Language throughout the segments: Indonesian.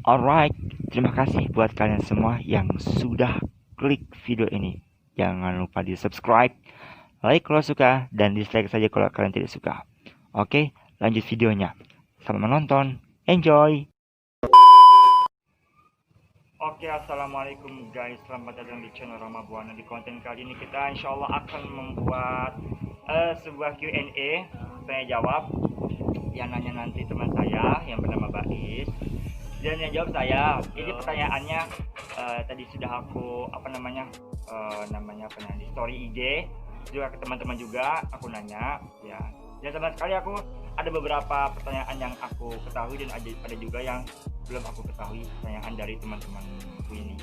Alright, terima kasih buat kalian semua yang sudah klik video ini. Jangan lupa di subscribe, like kalau suka, dan dislike saja kalau kalian tidak suka. Oke, lanjut videonya. Selamat menonton, enjoy! Oke, assalamualaikum guys, selamat datang di channel Rama Buana. Di konten kali ini kita insya Allah akan membuat sebuah Q&A. Saya jawab, yang nanya nanti teman saya yang bernama Bais, dan yang jawab saya. Ini pertanyaannya tadi sudah aku di story IG juga ke teman-teman juga aku nanya ya. Dan sama sekali aku ada beberapa pertanyaan yang aku ketahui dan ada juga yang belum aku ketahui pertanyaan dari teman-temanku ini.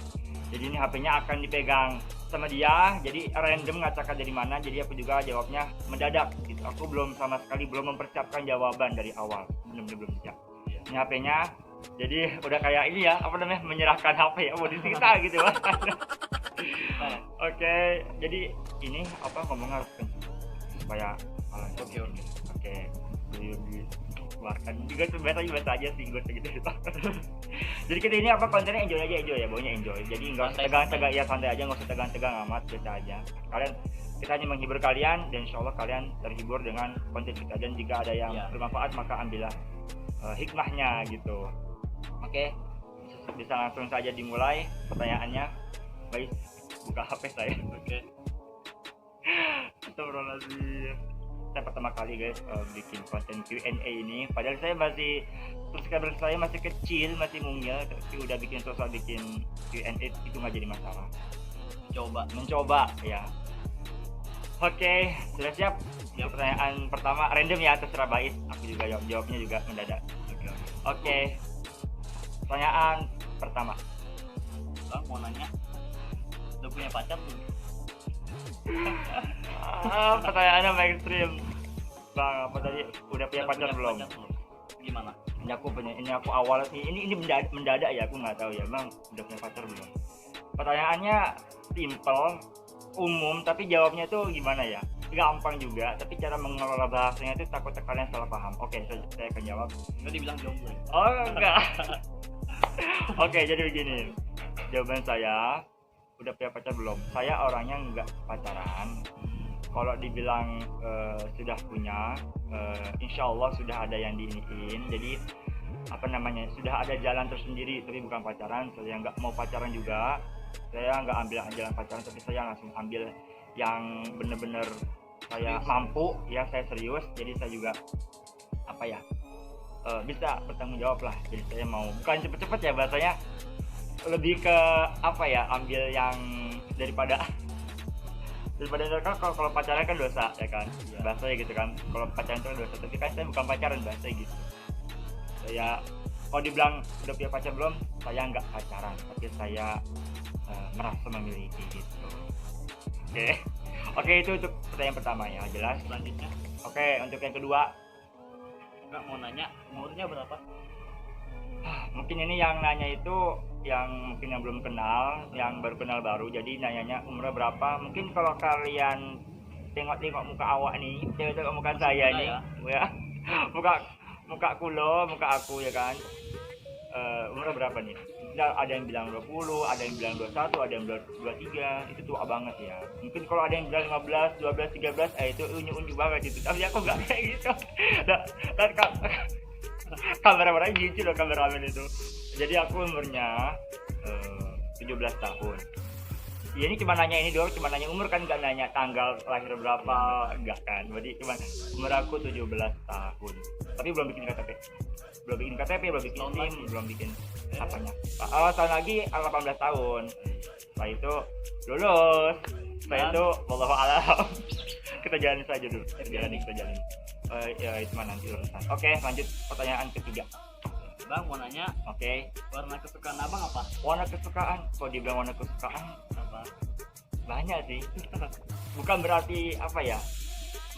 Jadi ini HP-nya akan dipegang sama dia, jadi random ngacakkan dari mana, jadi aku juga jawabnya mendadak gitu. Aku sama sekali belum mempersiapkan jawaban dari awal, belum siap. Ini HP-nya, jadi udah kayak ini ya, menyerahkan HP ya, mau disita gitu. Oke, jadi ini ngomongnya harus supaya oke, dikeluarkan juga biasa aja sih gue segitu. Jadi kita ini kontennya enjoy ya, baunya enjoy. Jadi nggak tegang-tegang ya, santai aja, nggak usah tegang-tegang amat, biasa aja. Kita hanya menghibur kalian, dan insya Allah kalian terhibur dengan konten kita, dan jika ada yang bermanfaat maka ambillah hikmahnya gitu. Oke, bisa langsung saja dimulai pertanyaannya. Baik, buka HP saya. Oke. Astagfirullahaladzim. Saya pertama kali guys bikin konten Q&A ini, padahal subscriber saya masih kecil, masih mungil, tapi udah bikin Q&A itu nggak jadi masalah. Mencoba ya. Oke, sudah siap? Pertanyaan pertama random ya, terserah Bais. Aku juga jawabnya juga mendadak. Oke. Pertanyaan pertama. Bang mau nanya, udah punya pacar belum? Pertanyaannya ekstrim. Bang, apa tadi? Udah punya pacar belum? Gimana? Ini aku awal sih. Ini mendadak ya, aku nggak tahu ya, Bang. Udah punya pacar belum? Pertanyaannya simple, umum, tapi jawabnya tuh gimana ya? Gampang juga, tapi cara mengelola bahasanya itu takut kalian salah paham. Oke, saya akan jawab. Nggak dibilang jomblo ya? Oh, enggak. Oke, jadi begini. Jawaban saya, udah punya pacar belum? Saya orangnya nggak pacaran. Kalau dibilang sudah punya, insya Allah sudah ada yang diiniin. Jadi sudah ada jalan tersendiri, tapi bukan pacaran. Saya nggak mau pacaran juga. Saya nggak ambil jalan pacaran, tapi saya langsung ambil yang bener-bener saya mampu ya, saya serius. Jadi saya juga bisa bertanggung jawab lah. Jadi saya mau bukan cepet-cepet ya, bahasanya lebih ke ambil yang daripada kalau pacaran kan dosa ya kan, bahasanya gitu kan. Kalau pacaran itu kan dosa, tapi kan saya bukan pacaran, bahasanya gitu. Saya kalau dibilang udah punya pacar belum, saya nggak pacaran, tapi saya merasa memiliki gitu. Oke, itu untuk pertanyaan pertama ya, jelas. Selanjutnya, oke, untuk yang kedua, nggak mau nanya umurnya berapa? mungkin ini yang nanya itu yang mungkin yang belum kenal, yang baru kenal baru, jadi nanyanya umurnya berapa. Mungkin kalau kalian tengok muka awak nih, tengok muka saya nih ya. muka aku ya kan, umurnya berapa nih? Ada yang bilang 20, ada yang bilang 21, ada yang bilang 23. Itu tua banget ya. Mungkin kalau ada yang bilang 15, 12, 13, itu unyu-unyu banget itu. Tapi aku nggak kayak gitu. Dan kameramen gitu loh, kameramen itu. Jadi aku umurnya 17 tahun. Ya ini cuma nanya ini doang, cuma nanya umur kan, nggak nanya tanggal lahir berapa, enggak kan. Jadi cuma umur aku 17 tahun. Tapi belum bikin KTP, belum bikin SIM, belum bikin apanya. Tahun lagi 18 tahun. Setelah itu lulus. Setelah itu wallahu a'lam. Kita jalanin saja dulu. Kita jalanin. Ya itu mah nanti urusan. Oke, lanjut pertanyaan ketiga. Bang mau nanya, warna kesukaan abang apa? Warna kesukaan? Kalau dibilang warna kesukaan Apa? banyak sih. Bukan berarti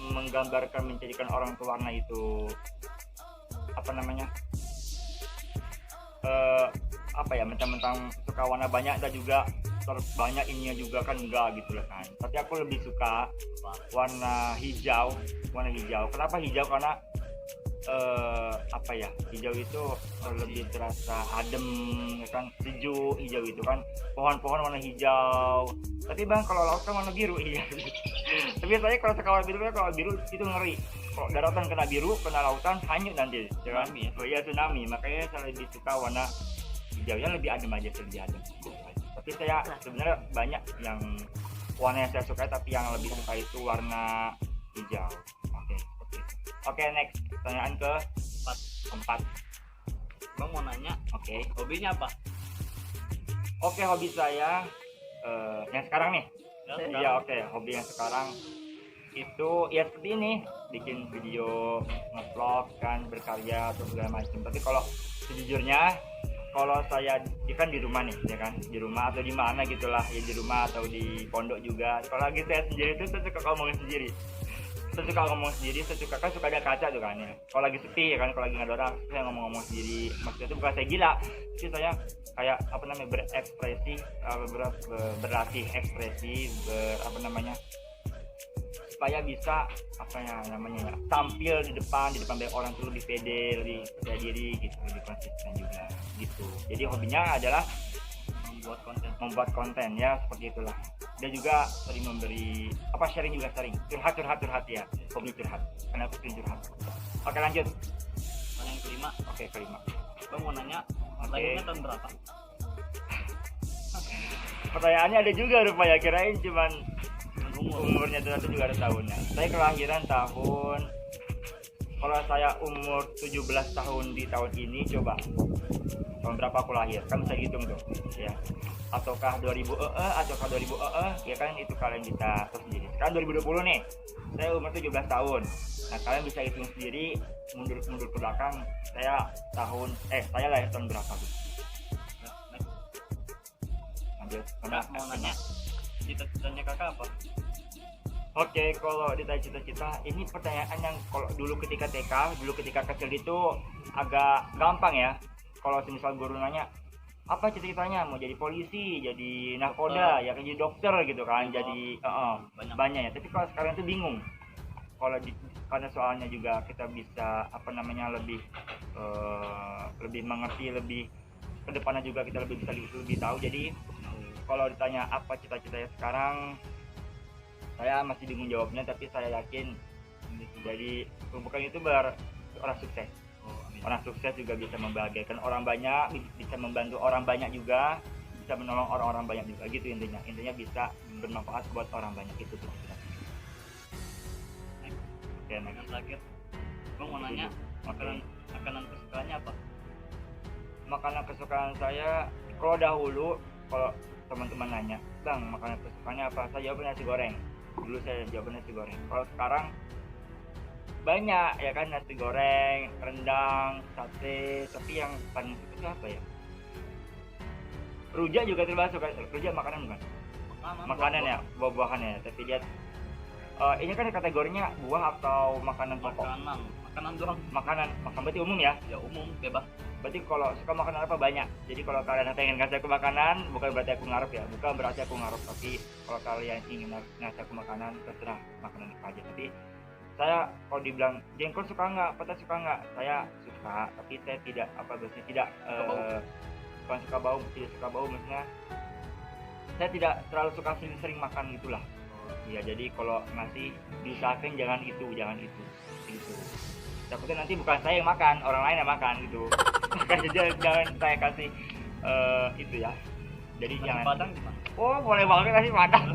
menggambarkan, menjadikan orang tuh warna itu mentang-mentang suka warna banyak, dan juga banyak ininya juga kan, enggak gitu lah kan. Tapi aku lebih suka warna hijau. Kenapa hijau? Karena apa ya, hijau itu lebih terasa adem ya kan, sejuk. Hijau itu kan pohon-pohon warna hijau, tapi bang kalau laut kan warna biru. Iya. Tapi saya kalau sekawal biru, kalau biru itu ngeri, kalau daratan kena biru, kena lautan hanyut nanti ya kan? Tsunami ya? Oh iya, tsunami. Makanya saya lebih suka warna hijau yang lebih adem aja, lebih adem. Tapi saya sebenarnya banyak yang warna yang saya suka, tapi yang lebih suka itu warna hijau. Oke, seperti itu. Oke, next pertanyaan ke keempat. Bang mau nanya, Oke. hobinya apa? Oke, hobi saya yang sekarang nih. Ya, Iya, sekarang. oke. Hobi yang sekarang itu ya seperti ini, bikin video, ngevlog kan, berkarya atau segala macam. Tapi kalau sejujurnya, kalau saya kan di rumah nih, ya kan, di rumah atau di mana gitulah, ya di rumah atau di pondok juga. Kalau lagi saya sendiri itu saya suka ngomongin sendiri. Saya suka ngomong sendiri, saya suka kan, suka ada kaca tuh kan ya. Kalau lagi sepi ya kan, kalau lagi nggak ada orang, saya ngomong-ngomong sendiri. Maksudnya itu bukan saya gila, sih saya kayak apa namanya, berekspresi, berlatih ekspresi, apa namanya, supaya bisa apa ya namanya ya, tampil di depan banyak orang tuh lebih pede, lebih percaya diri gitu, lebih konsisten juga gitu. Jadi hobinya adalah membuat konten ya, seperti itulah. Dia juga sering memberi apa, sharing juga, sering curhat ya, hobi curhat, karena aku sering curhat. Oke, lanjut. Yang kelima, Oke, kelima. bang mau nanya, Oke. lahirnya tahun berapa? Pertanyaannya ada juga rupanya, kirain cuman Umur. umurnya ternyata juga ada tahunnya. Saya kelahiran tahun, kalau saya umur 17 tahun di tahun ini, coba tahun berapa aku lahir, kan bisa hitung tuh ya, ataukah 2000 ataukah 2000 ya kan, itu kalian bisa tahu sendiri. Sekarang 2020 nih, saya umur 17 tahun. Nah, kalian bisa hitung sendiri, mundur ke belakang, saya lahir tahun berapa tuh. Ya, next. Lanjut. Kakak mau nanya, cita-citanya kakak apa? Oke, kalau ditanya cita-cita, ini pertanyaan yang kalau dulu ketika TK, dulu ketika kecil itu agak gampang ya. Kalau misal guru nanya, apa cita-citanya? Mau jadi polisi, jadi nakoda, ya kan, jadi dokter gitu kan, jadi banyak ya. Tapi kalau sekarang itu bingung. Karena soalnya juga kita bisa apa namanya, lebih mengerti, lebih kedepannya juga kita lebih bisa lebih tahu. Jadi kalau ditanya apa cita-citanya sekarang, saya masih bingung jawabnya, tapi saya yakin jadi bukan YouTuber, orang sukses. Orang sukses juga bisa membahagiakan orang banyak, bisa membantu orang banyak juga, bisa menolong orang-orang banyak juga, gitu intinya bisa bermanfaat buat orang banyak, itu tuh. Oke, Yang next. terakhir, bang mau nanya, makanan kesukaannya apa? Makanan kesukaan saya, kalau dahulu, kalau teman-teman nanya, bang makanan kesukaannya apa, saya jawabnya nasi goreng. Dulu saya jawabnya nasi goreng. Kalau sekarang banyak ya kan, nasi goreng, rendang, sate. Tapi yang paling suka itu apa ya, rujak juga termasuk kan. Rujak makanan bukan? Makanan ya, buah-buahan ya, tapi dia ini kan kategorinya buah atau makanan pokok? Makanan doang. Makan berarti umum ya. Ya umum, bebas. Berarti kalau suka makanan apa banyak. Jadi kalau kalian ingin ngasih aku makanan, bukan berarti aku ngarep ya, bukan berarti aku ngarep, tapi kalau kalian ingin ngasih aku makanan, terserah makanan apa aja. Tapi saya kalau dibilang jengkol suka nggak, petai suka nggak, saya suka, tapi saya tidak tidak bukan suka bau, tidak suka bau, maksudnya saya tidak terlalu suka sering makan gitulah. Ya, jadi kalau ngasih diusahakan jangan itu gitu. Takutnya nanti bukan saya yang makan, orang lain yang makan gitu. Makanya jangan saya kasih itu ya. Jadi Nasi jangan. Padang gimana? Oh, boleh banget nasi Padang.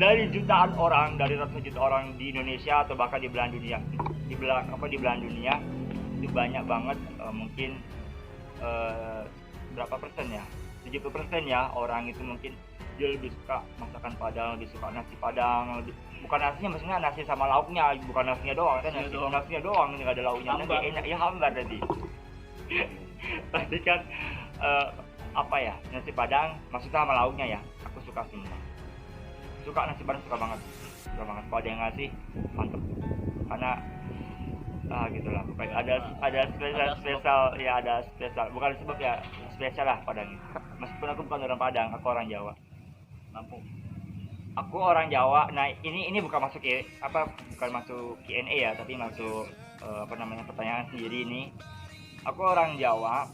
Dari jutaan orang, dari ratusan juta orang di Indonesia atau bahkan di belahan dunia, di belahan dunia itu banyak banget, mungkin berapa persen ya? 70% ya orang itu mungkin dia lebih suka masakan Padang, lebih suka nasi Padang, bukan nasinya, maksudnya nasi sama lauknya, bukan nasinya doang kan, nasinya doang nggak ada lauknya, nanti enak ya, hambar tadi. Pasti kan apa ya, nasi Padang maksudnya sama lauknya ya, aku suka semua, suka nasi Padang, suka banget kalau ada yang ngasih, mantep. Karena gitulah, ada spesial, bukan sebab ya, spesial lah Padang itu. Meskipun aku bukan orang Padang, aku orang Jawa. Lampung. Aku orang Jawa. Nah, ini bukan masuk bukan masuk Q&A ya, tapi masuk pertanyaan sendiri ini. Aku orang Jawa,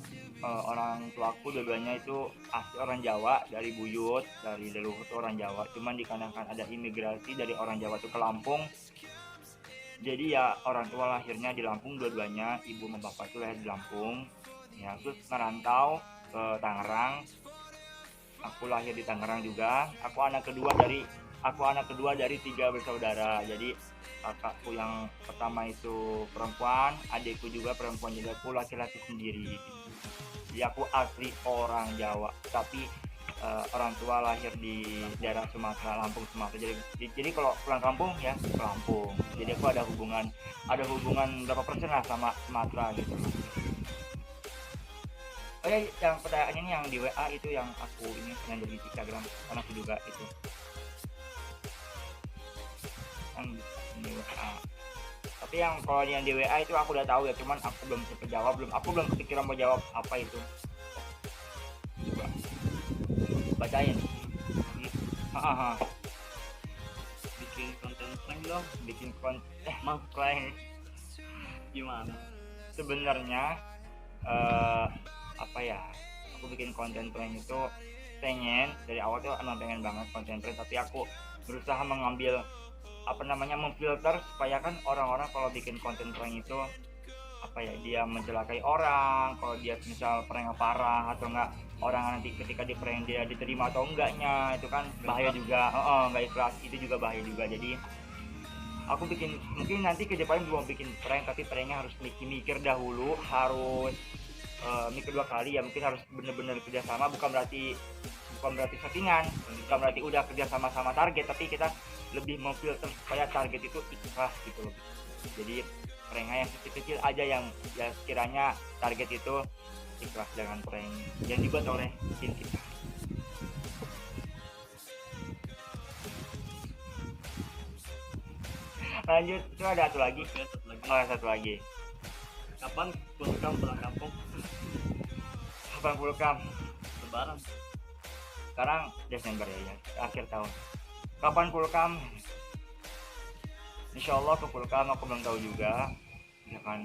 orang tuaku dua-duanya itu asli orang Jawa, dari buyut, dari leluhur tuh orang Jawa. Cuman dikarenakan ada imigrasi dari orang Jawa tuh ke Lampung, jadi ya orang tua lahirnya di Lampung dua-duanya, ibu sama bapak tuh lahir di Lampung. Ya terus merantau ke Tangerang. Aku lahir di Tangerang juga. Aku anak kedua dari 3 bersaudara. Jadi kakakku yang pertama itu perempuan, adikku juga perempuan, jadi aku laki-laki sendiri. Jadi aku asli orang Jawa, tapi orang tua lahir di daerah Sumatera, Lampung, Sumatera. Jadi kalau pulang kampung ya ke Lampung. Jadi aku ada hubungan berapa persen lah sama Sumatera gitu. Oh ya, yang pertanyaan ini yang di WA itu yang aku ini yang dari Instagram, karena aku juga itu yang di WA. Tapi yang kalau yang di WA itu aku udah tahu ya, cuman aku belum sempat jawab, aku belum kepikiran mau jawab apa itu. Coba bacain. Bikin konten prank dong. Bikin konten prank Gimana? sebenarnya apa ya, aku bikin konten prank itu pengen dari awal tuh emang pengen banget konten prank, tapi aku berusaha mengambil memfilter supaya kan orang-orang kalau bikin konten prank itu dia mencelakai orang, kalau dia misal prank parah atau enggak, orang nanti ketika di prank dia diterima atau enggaknya, itu kan bahaya juga. Nggak ikhlas, itu juga bahaya juga. Jadi aku bikin, mungkin nanti ke depan mau bikin prank, tapi pranknya harus mikir dahulu, harus mikir 2 kali ya, mungkin harus bener-bener kerjasama, bukan berarti settingan, bukan berarti udah kerja sama target, tapi kita lebih memfilter supaya target itu ikhlas gitu loh. Jadi pranknya yang kecil-kecil aja, yang ya sekiranya target itu ikhlas dengan prank yang dibuat oleh tim kita. Lanjut, itu ada satu lagi. Satu lagi. Kapan pulang kampung? Kapan pulang? Lebaran. Sekarang Desember ya, akhir tahun. Kapan pulang? Insya Allah ke Pulkam, aku belum tahu juga. Ya kan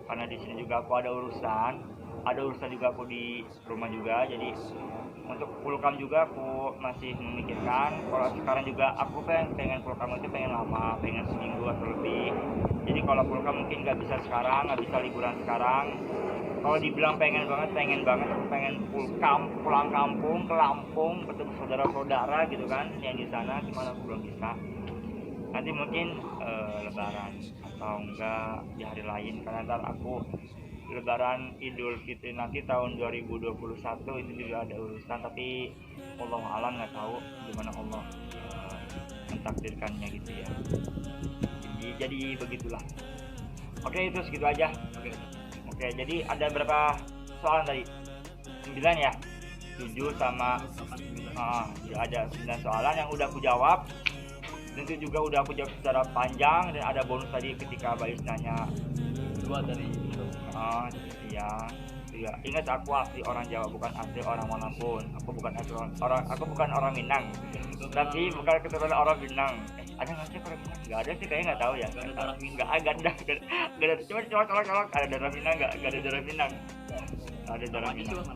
karena di sini juga aku ada urusan juga aku di rumah juga. Jadi untuk Pulkam juga aku masih memikirkan. Kalau sekarang juga aku pengen Pulkam itu pengen lama, pengen seminggu atau lebih. Jadi kalau Pulkam mungkin nggak bisa sekarang, nggak bisa liburan sekarang. Kalau dibilang pengen banget, aku pengen pulang kampung ke Lampung, ketemu saudara-saudara gitu kan yang di sana, cuman aku belum bisa. Nanti mungkin Lebaran atau enggak di hari lain, karena ntar aku Lebaran Idul Fitri nanti tahun 2021 itu juga ada urusan, tapi Allah alam nggak tahu gimana Allah mentakdirkannya gitu ya. Jadi begitulah. Oke, itu segitu aja. Oke, jadi ada berapa soalan tadi? 9 ya? 7 sama ada 9 soalan yang udah aku jawab. Dan itu juga udah aku jawab secara panjang, dan ada bonus tadi ketika Bayus nanya 2 dari itu. Iya. Ingat, aku asli orang Jawa, bukan asli orang manapun. Aku bukan orang Minang. Tapi bukan keturunan orang Minang. Ada nggak sih orang Minang? Nggak ada sih, kayaknya nggak tahu ya. Nggak ada. Coba colok. Ada darah Minang nggak? Nggak ada darah Minang. Ada darah Minang.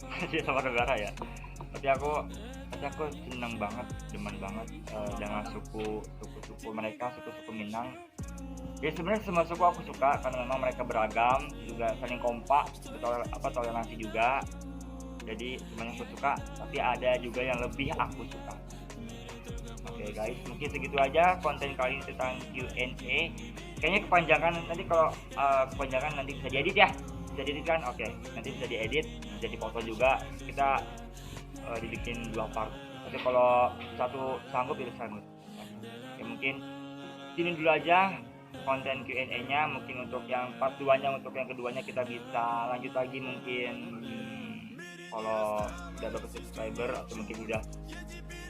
Masih sama negara ya. Tapi aku seneng banget, demen banget dengan suku mereka, suku Minang. Ya sebenarnya semua suku aku suka, karena memang mereka beragam, juga saling kompak, toleransi juga. Jadi semuanya aku suka, tapi ada juga yang lebih aku suka. Oke guys, mungkin segitu aja konten kali ini tentang Q&A. Kayaknya kepanjangan, nanti kalau kepanjangan nanti bisa diedit ya. Bisa diedit kan? Oke, nanti bisa diedit, bisa dipoto juga. Kita dibikin 2 part. Tapi kalau satu sanggup ya sanggup. Ya mungkin sini dulu aja konten Q&A-nya. Mungkin untuk yang part 2-nya, untuk yang keduanya kita bisa lanjut lagi mungkin kalau udah dapat subscriber, atau mungkin udah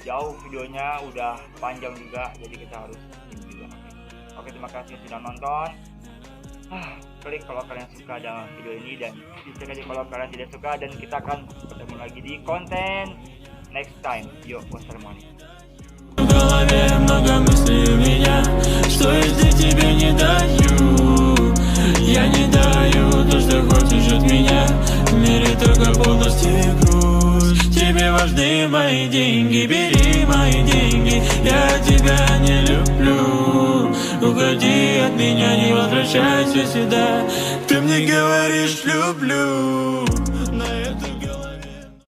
jauh videonya, udah panjang juga, jadi kita harus ini juga. Oke, terima kasih sudah nonton. Klik kalau kalian suka dengan video ini, dan dislike aja kalau kalian tidak suka, dan kita akan ketemu lagi di konten next time. Yo, wassalamualaikum. совести тебе не даю. Я не даю то, что хочешь от меня. В мире только полность и грусть. Тебе важны мои деньги, бери мои деньги. Я тебя не люблю. Уходи от меня, не возвращайся сюда. Ты мне говоришь люблю. На этом